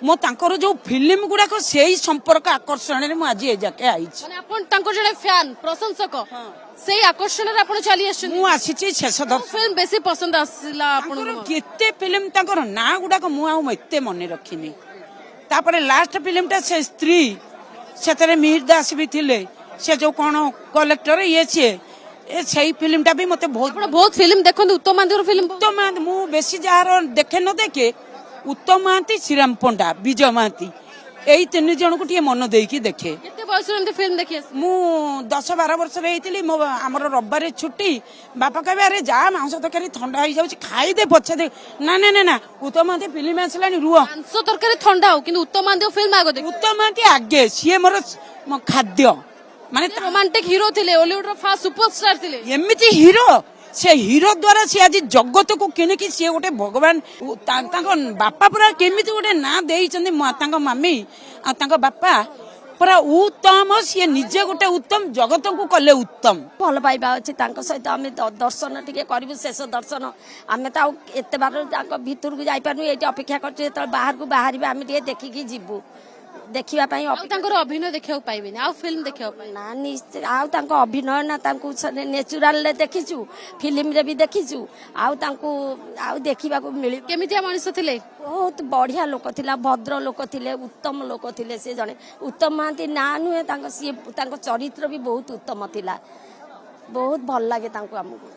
मो तांकर जो फिल्म गुड़ाक से संपर्क आकर्षण में आज ए जाके आई जड़े फैन प्रशंसक से आकर्षण चली आसी शेष फिल्म बेसी पसंद आसला केते फिल्म तांकर ना गुड़ाक मुझे मन रखिनी तापर लास्ट फिल्म टा से स्त्री से मिहिर दास भी थिले से जो कौन कलेक्टर ये सी से फिल्म टा भी मते बहुत फिल्म देखो उत्तम महांती फिल्म उत्तम महांती मु बेसी जार देखे न देखे उत्तम महांती श्रीराम पंडा विजय महांती यही तीन जन को मन देकी देखे फिल्म देखिए मु 10-12 वर्ष आमर रविवार छुट्टी बापा कहे अरे जा मांस तरकारी ठंडा हो जाऊँ खाई दे पछे दे ना ना ना उत्तम महांती फिल्म आसला रुह मांस तरकारी ठंडा हो कि उत्तम महांती फिल्म आगे उत्तम महांती आगे सी मोर खाद्य माने रोमांटिक हीरो थे हॉलीवुड फास्ट सुपरस्टार थे एमती हीरो से हीरो द्वारा सी आज जगत को किणिकी सी गोटे भगवान बापा पूरा केमी गोटे ना देइछन्ती मामी आ बापा पूरा उत्तम सी निजे गोटे उत्तम जगत को कले उत्तम भल पाइबा अच्छे सहित आम दर्शन टे करूँ शेष दर्शन आम तो एत बार भितर को जापारू ये अपेक्षा कर बाहर को बाहर आम देखिकी जीवु देखा अभिनय देखा पाइबे फिल्म देखा ना निश्चित अभिनय ना नेचुराल देखीचु फिल्म रे भी देखीचु देखा मिल केमी मनीष थे बहुत बढ़िया लोक थिला भद्र लोक थिले उत्तम लोक थिले से जने उत्तम महांती ना नुहे चरित्र भी बहुत उत्तम थिला बहुत भल लगे हमको।